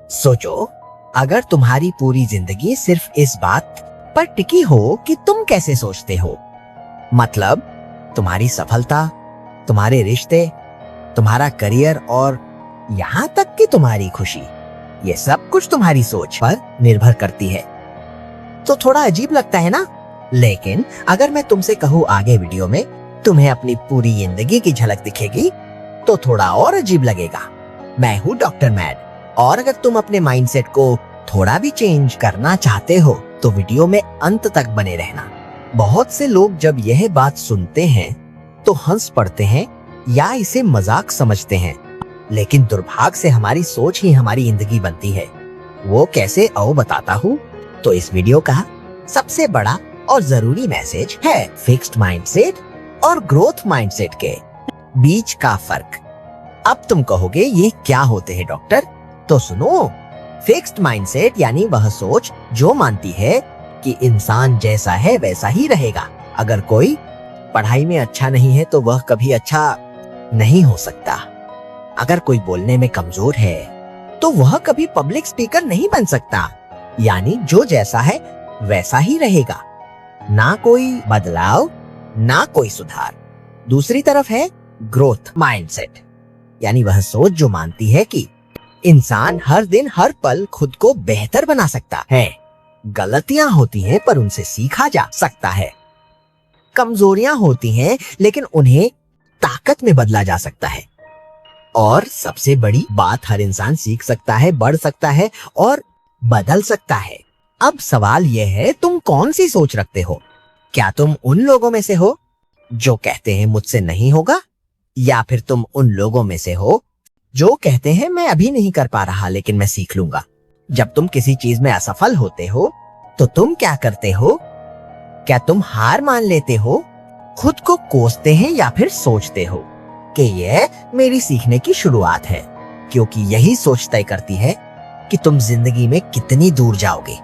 सोचो, अगर तुम्हारी पूरी जिंदगी सिर्फ इस बात पर टिकी हो कि तुम कैसे सोचते हो, मतलब तुम्हारी सफलता, तुम्हारे रिश्ते, तुम्हारा करियर और यहाँ तक कि तुम्हारी खुशी, ये सब कुछ तुम्हारी सोच पर निर्भर करती है, तो थोड़ा अजीब लगता है ना। लेकिन अगर मैं तुमसे कहूँ आगे वीडियो में तुम्हें अपनी पूरी जिंदगी की झलक दिखेगी, तो थोड़ा और अजीब लगेगा। मैं हूँ डॉक्टर मैड, और अगर तुम अपने माइंडसेट को थोड़ा भी चेंज करना चाहते हो तो वीडियो में अंत तक बने रहना। बहुत से लोग जब यह बात सुनते हैं तो हंस पड़ते हैं या इसे मजाक समझते हैं, लेकिन दुर्भाग्य से हमारी सोच ही हमारी जिंदगी बनती है। वो कैसे, आओ बताता हूँ। तो इस वीडियो का सबसे बड़ा और जरूरी मैसेज है फिक्स्ड माइंडसेट और ग्रोथ माइंडसेट के बीच का फर्क। अब तुम कहोगे ये क्या होते हैं डॉक्टर? तो सुनो, फिक्स्ड माइंडसेट यानी वह सोच जो मानती है कि इंसान जैसा है वैसा ही रहेगा। अगर कोई पढ़ाई में अच्छा नहीं है तो वह कभी अच्छा नहीं हो सकता। अगर कोई बोलने में कमजोर है तो वह कभी पब्लिक स्पीकर नहीं बन सकता। यानी जो जैसा है वैसा ही रहेगा, ना कोई बदलाव, ना कोई सुधार। दूसरी तरफ है ग्रोथ माइंडसेट, यानी वह सोच जो मानती है कि इंसान हर दिन हर पल खुद को बेहतर बना सकता है। गलतियां होती हैं पर उनसे सीखा जा सकता है। कमजोरियां होती हैं लेकिन उन्हें ताकत में बदला जा सकता है। और सबसे बड़ी बात, हर इंसान सीख सकता है, बढ़ सकता है और बदल सकता है। अब सवाल यह है, तुम कौन सी सोच रखते हो? क्या तुम उन लोगों में से हो जो कहते हैं मुझसे नहीं होगा, या फिर तुम उन लोगों में से हो जो कहते हैं मैं अभी नहीं कर पा रहा लेकिन मैं सीख लूंगा? जब तुम किसी चीज में असफल होते हो तो तुम क्या करते हो? क्या तुम हार मान लेते हो, खुद को कोसते हैं, या फिर सोचते हो कि यह मेरी सीखने की शुरुआत है? क्योंकि यही सोच तय करती है कि तुम जिंदगी में कितनी दूर जाओगे।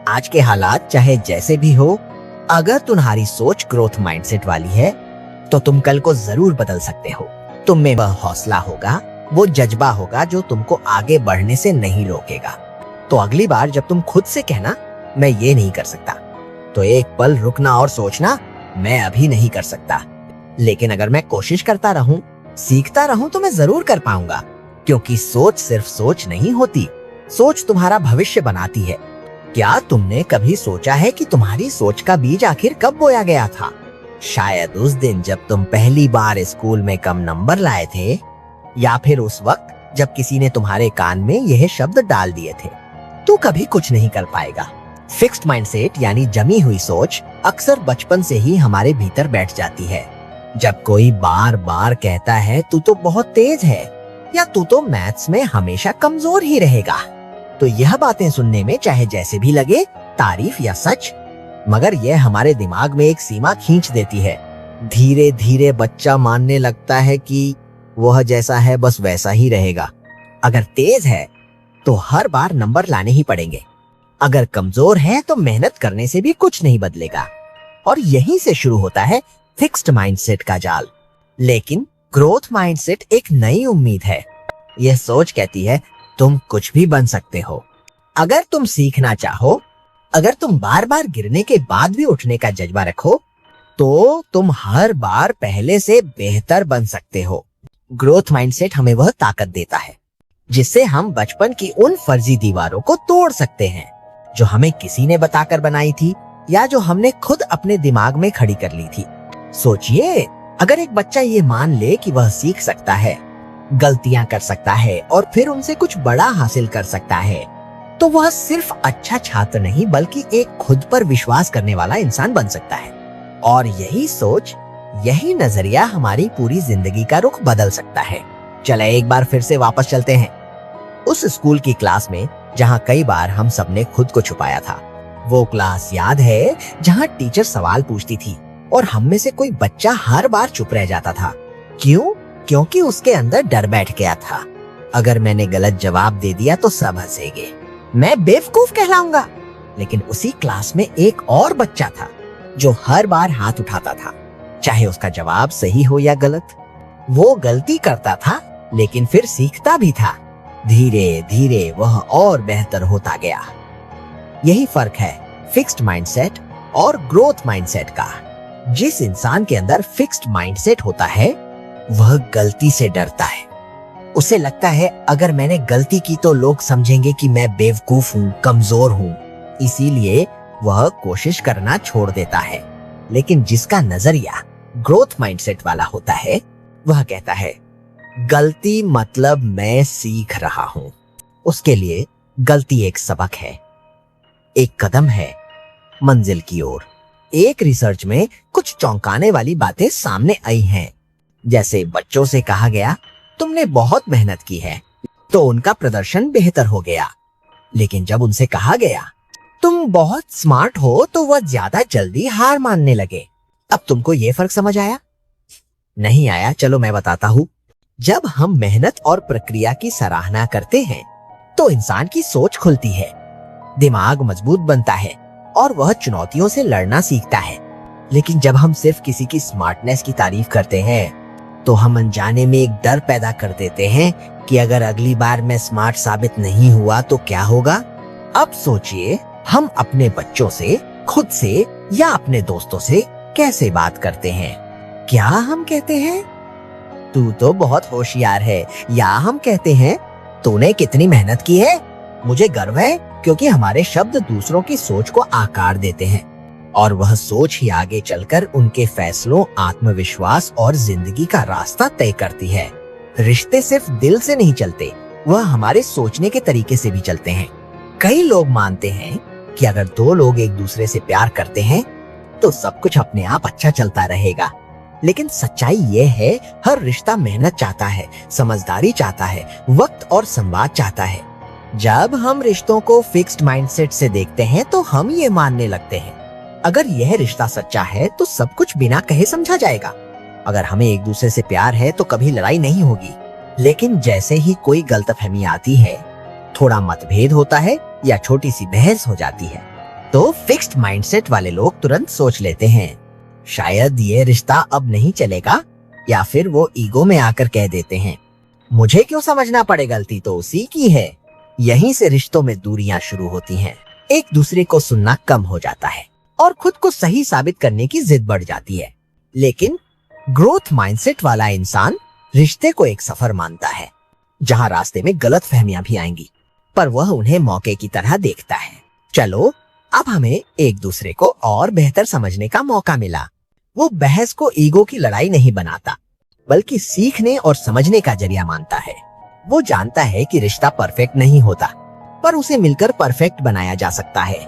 आज के हालात चाहे जैसे भी हो, अगर तुम्हारी सोच ग्रोथ माइंडसेट वाली है तो तुम कल को जरूर बदल सकते हो। तुम में वह हौसला होगा, वो जज्बा होगा जो तुमको आगे बढ़ने से नहीं रोकेगा। तो अगली बार जब तुम खुद से कहना मैं ये नहीं कर सकता, तो एक पल रुकना और सोचना मैं अभी नहीं कर सकता, लेकिन अगर मैं कोशिश करता रहूं, सीखता रहूं तो मैं जरूर कर पाऊंगा। क्योंकि सोच सिर्फ सोच नहीं होती, सोच तुम्हारा भविष्य बनाती है। क्या तुमने कभी सोचा है कि तुम्हारी सोच का बीज आखिर कब बोया गया था? शायद उस दिन जब तुम पहली बार स्कूल में कम नंबर लाए थे, या फिर उस वक्त जब किसी ने तुम्हारे कान में यह शब्द डाल दिए थे, तू कभी कुछ नहीं कर पाएगा। फिक्स्ड माइंडसेट यानी जमी हुई सोच अक्सर बचपन से ही हमारे भीतर बैठ जाती है। जब कोई बार बार कहता है तू तो बहुत तेज है, या तू तो मैथ्स में हमेशा कमजोर ही रहेगा, तो यह बातें सुनने में चाहे जैसे भी लगे, तारीफ या सच, मगर यह हमारे दिमाग में एक सीमा खींच देती है। धीरे धीरे बच्चा मानने लगता है कि वह जैसा है बस वैसा ही रहेगा। अगर तेज है तो हर बार नंबर लाने ही पड़ेंगे, अगर कमजोर है तो मेहनत करने से भी कुछ नहीं बदलेगा। और यहीं से शुरू होता है फिक्स्ड माइंडसेट का जाल। लेकिन ग्रोथ माइंडसेट एक नई उम्मीद है। यह सोच कहती है तुम कुछ भी बन सकते हो अगर तुम सीखना चाहो। अगर तुम बार बार गिरने के बाद भी उठने का जज्बा रखो तो तुम हर बार पहले से बेहतर बन सकते हो। ग्रोथ माइंडसेट हमें वह ताकत देता है जिससे हम बचपन की उन फर्जी दीवारों को तोड़ सकते हैं जो हमें किसी ने बताकर बनाई थी, या जो हमने खुद अपने दिमाग में खड़ी कर ली थी। सोचिए, अगर एक बच्चा ये मान ले कि वह सीख सकता है, गलतियां कर सकता है और फिर उनसे कुछ बड़ा हासिल कर सकता है, तो वह सिर्फ अच्छा छात्र नहीं बल्कि एक खुद पर विश्वास करने वाला इंसान बन सकता है। और यही सोच, यही नजरिया हमारी पूरी जिंदगी का रुख बदल सकता है। चले एक बार फिर से वापस चलते हैं उस स्कूल की क्लास में जहाँ कई बार हम सबने खुद को छुपाया था। वो क्लास याद है जहाँ टीचर सवाल पूछती थी और हम में से कोई बच्चा हर बार चुप रह जाता था। क्यों? क्योंकि उसके अंदर डर बैठ गया था, अगर मैंने गलत जवाब दे दिया तो सब हंसेंगे, मैं बेवकूफ कहलाऊंगा। लेकिन उसी क्लास में एक और बच्चा था जो हर बार हाथ उठाता था, चाहे उसका जवाब सही हो या गलत। वो गलती करता था लेकिन फिर सीखता भी था। धीरे धीरे वह और बेहतर होता गया। यही फर्क है फिक्स्ड माइंडसेट और ग्रोथ माइंडसेट का। जिस इंसान के अंदर फिक्स्ड माइंडसेट होता है वह गलती से डरता है। उसे लगता है अगर मैंने गलती की तो लोग समझेंगे कि मैं बेवकूफ हूँ, कमजोर हूँ, इसीलिए वह कोशिश करना छोड़ देता है। लेकिन जिसका नजरिया ग्रोथ माइंडसेट वाला होता है वह कहता है गलती मतलब मैं सीख रहा हूं। उसके लिए गलती एक सबक है, एक कदम है मंजिल की ओर। एक रिसर्च में कुछ चौंकाने वाली बातें सामने आई हैं। जैसे बच्चों से कहा गया तुमने बहुत मेहनत की है तो उनका प्रदर्शन बेहतर हो गया, लेकिन जब उनसे कहा गया तुम बहुत स्मार्ट हो तो वह ज्यादा जल्दी हार मानने लगे। अब तुमको ये फर्क समझ आया? नहीं आया? चलो मैं बताता हूँ। जब हम मेहनत और प्रक्रिया की सराहना करते हैं तो इंसान की सोच खुलती है, दिमाग मजबूत बनता है और वह चुनौतियों से लड़ना सीखता है। लेकिन जब हम सिर्फ किसी की स्मार्टनेस की तारीफ करते हैं तो हम अनजाने में एक डर पैदा कर देते हैं कि अगर अगली बार मैं स्मार्ट साबित नहीं हुआ तो क्या होगा। अब सोचिए हम अपने बच्चों से, खुद से या अपने दोस्तों से कैसे बात करते हैं। क्या हम कहते हैं तू तो बहुत होशियार है, या हम कहते हैं तूने कितनी मेहनत की है। मुझे गर्व है, क्योंकि हमारे शब्द दूसरों की सोच को आकार देते हैं और वह सोच ही आगे चलकर उनके फैसलों, आत्मविश्वास और जिंदगी का रास्ता तय करती है। रिश्ते सिर्फ दिल से नहीं चलते, वह हमारे सोचने के तरीके से भी चलते हैं। कई लोग मानते हैं कि अगर दो लोग एक दूसरे से प्यार करते हैं तो सब कुछ अपने आप अच्छा चलता रहेगा। लेकिन सच्चाई यह है हर रिश्ता मेहनत चाहता है, समझदारी चाहता है, वक्त और संवाद चाहता है। जब हम रिश्तों को फिक्स्ड माइंडसेट से देखते हैं तो हम ये मानने लगते हैं अगर यह रिश्ता सच्चा है तो सब कुछ बिना कहे समझा जाएगा। अगर हमें एक दूसरे से प्यार है तो कभी लड़ाई नहीं होगी। लेकिन जैसे ही कोई गलतफहमी आती है, थोड़ा मतभेद होता है या छोटी सी बहस हो जाती है तो फिक्स्ड माइंडसेट वाले लोग तुरंत सोच लेते हैं शायद ये रिश्ता अब नहीं चलेगा, या फिर वो ईगो में आकर कह देते हैं मुझे क्यों समझना पड़े, गलती तो उसी की है। यहीं से रिश्तों में दूरियां शुरू होती हैं, एक दूसरे को सुनना कम हो जाता है और खुद को सही साबित करने की जिद बढ़ जाती है। लेकिन ग्रोथ माइंडसेट वाला इंसान रिश्ते को एक सफर मानता है जहां रास्ते में गलत फहमियां भी आएंगी, पर वह उन्हें मौके की तरह देखता है। चलो अब हमें एक दूसरे को और बेहतर समझने का मौका मिला। वो बहस को ईगो की लड़ाई नहीं बनाता, बल्कि सीखने और समझने का जरिया मानता है। वो जानता है कि रिश्ता परफेक्ट नहीं होता, पर उसे मिलकर परफेक्ट बनाया जा सकता है।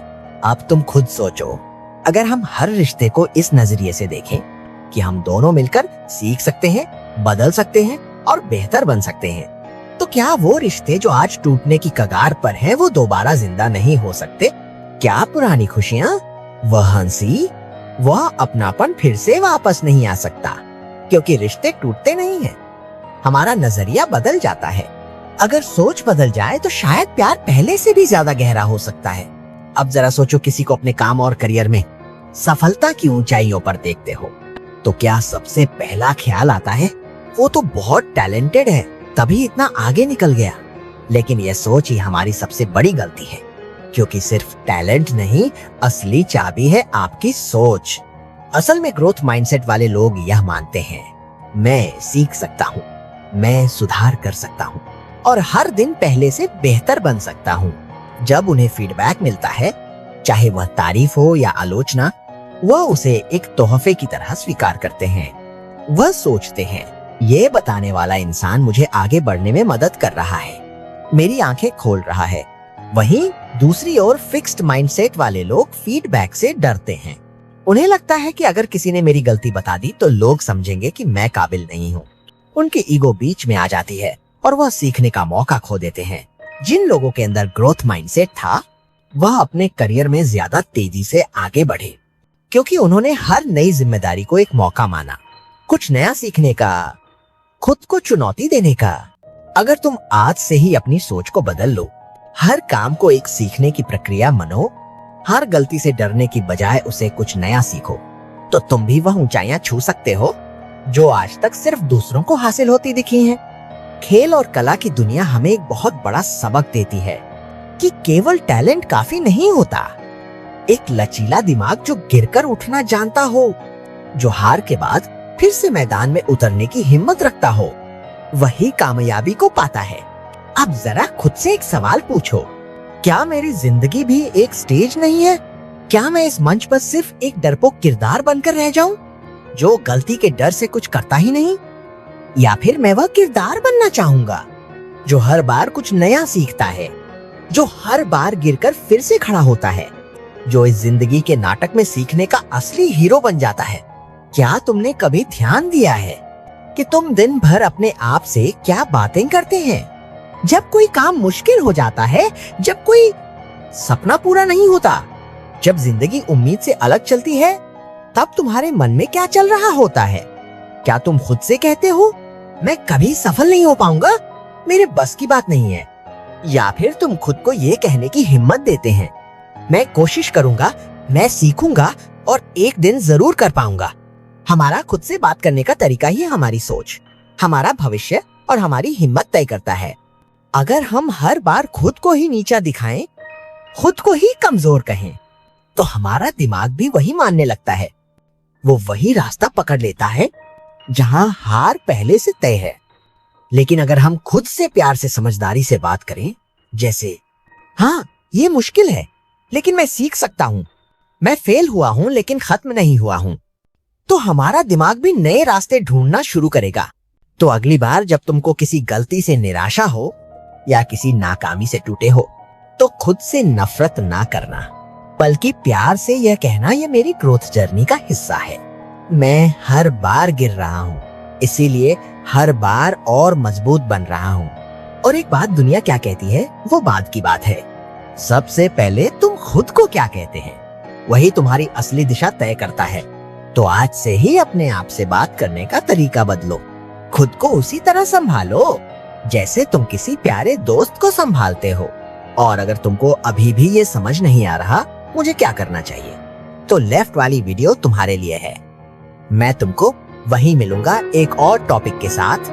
अब तुम खुद सोचो, अगर हम हर रिश्ते को इस नजरिए से देखें कि हम दोनों मिलकर सीख सकते हैं, बदल सकते हैं और बेहतर बन सकते हैं, तो क्या वो रिश्ते जो आज टूटने की कगार पर हैं, वो दोबारा जिंदा नहीं हो सकते? क्या पुरानी खुशियां, वह हंसी, वह अपनापन फिर से वापस नहीं आ सकता? क्योंकि रिश्ते टूटते नहीं हैं, हमारा नजरिया बदल जाता है। अगर सोच बदल जाए तो शायद प्यार पहले से भी ज्यादा गहरा हो सकता है। अब जरा सोचो, किसी को अपने काम और करियर में सफलता की ऊंचाइयों पर देखते हो तो क्या सबसे पहला ख्याल आता है वो तो बहुत टैलेंटेड है, तभी इतना आगे निकल गया। लेकिन यह सोच ही हमारी सबसे बड़ी गलती है, क्योंकि सिर्फ टैलेंट नहीं, असली चाबी है आपकी सोच। असल में ग्रोथ माइंडसेट वाले लोग यह मानते हैं मैं सीख सकता हूँ, मैं सुधार कर सकता हूँ और हर दिन पहले से बेहतर बन सकता हूँ। जब उन्हें फीडबैक मिलता है, चाहे वह तारीफ हो या आलोचना, वह उसे एक तोहफे की तरह स्वीकार करते हैं। वह सोचते हैं ये बताने वाला इंसान मुझे आगे बढ़ने में मदद कर रहा है, मेरी आंखें खोल रहा है। वहीं दूसरी ओर फिक्स्ड माइंडसेट वाले लोग फीडबैक से डरते हैं। उन्हें लगता है कि अगर किसी ने मेरी गलती बता दी तो लोग समझेंगे कि मैं काबिल नहीं हूँ। उनकी ईगो बीच में आ जाती है और वह सीखने का मौका खो देते हैं। जिन लोगों के अंदर ग्रोथ माइंडसेट था, वह अपने करियर में ज्यादा तेजी से आगे बढ़े, क्योंकि उन्होंने हर नई जिम्मेदारी को एक मौका माना, कुछ नया सीखने का, खुद को चुनौती देने का। अगर तुम आज से ही अपनी सोच को बदल लो, हर काम को एक सीखने की प्रक्रिया मानो, हर गलती से डरने की बजाय उसे कुछ नया सीखो, तो तुम भी वह ऊंचाइयां छू सकते हो जो आज तक सिर्फ दूसरों को हासिल होती दिखी हैं। खेल और कला की दुनिया हमें एक बहुत बड़ा सबक देती है कि केवल टैलेंट काफी नहीं होता। एक लचीला दिमाग जो गिरकर उठना जानता हो, जो हार के बाद फिर से मैदान में उतरने की हिम्मत रखता हो, वही कामयाबी को पाता है। अब जरा खुद से एक सवाल पूछो, क्या मेरी जिंदगी भी एक स्टेज नहीं है? क्या मैं इस मंच पर सिर्फ एक डरपोक किरदार बनकर रह जाऊं, जो गलती के डर से कुछ करता ही नहीं? या फिर मैं वह किरदार बनना चाहूंगा जो हर बार कुछ नया सीखता है, जो हर बार गिरकर फिर से खड़ा होता है, जो इस जिंदगी के नाटक में सीखने का असली हीरो बन जाता है। क्या तुमने कभी ध्यान दिया है कि तुम दिन भर अपने आप से क्या बातें करते हैं? जब कोई काम मुश्किल हो जाता है, जब कोई सपना पूरा नहीं होता, जब जिंदगी उम्मीद से अलग चलती है, तब तुम्हारे मन में क्या चल रहा होता है? क्या तुम खुद से कहते हो, मैं कभी सफल नहीं हो पाऊंगा, मेरे बस की बात नहीं है? या फिर तुम खुद को ये कहने की हिम्मत देते हैं, मैं कोशिश करूंगा, मैं सीखूंगा और एक दिन जरूर कर पाऊंगा। हमारा खुद से बात करने का तरीका ही हमारी सोच, हमारा भविष्य और हमारी हिम्मत तय करता है। अगर हम हर बार खुद को ही नीचा दिखाएं, खुद को ही कमजोर कहें, तो हमारा दिमाग भी वही मानने लगता है। वो वही रास्ता पकड़ लेता है जहां हार पहले से तय है। लेकिन अगर हम खुद से प्यार से समझदारी से बात करें, जैसे हाँ ये मुश्किल है लेकिन मैं सीख सकता हूँ, मैं फेल हुआ हूँ लेकिन खत्म नहीं हुआ हूँ, तो हमारा दिमाग भी नए रास्ते ढूंढना शुरू करेगा। तो अगली बार जब तुमको किसी गलती से निराशा हो या किसी नाकामी से टूटे हो, तो खुद से नफरत ना करना, बल्कि प्यार से यह कहना, यह मेरी ग्रोथ जर्नी का हिस्सा है। मैं हर बार गिर रहा हूँ, इसीलिए हर बार और मजबूत बन रहा हूँ। और एक बात दुनिया क्या कहती है वो बाद की बात है, सबसे पहले तुम खुद को क्या कहते हैं, वही तुम्हारी असली दिशा तय करता है। तो आज से ही अपने आप से बात करने का तरीका बदलो, खुद को उसी तरह संभालो जैसे तुम किसी प्यारे दोस्त को संभालते हो। और अगर तुमको अभी भी ये समझ नहीं आ रहा मुझे क्या करना चाहिए, तो लेफ्ट वाली वीडियो तुम्हारे लिए है। मैं तुमको वहीं मिलूंगा एक और टॉपिक के साथ।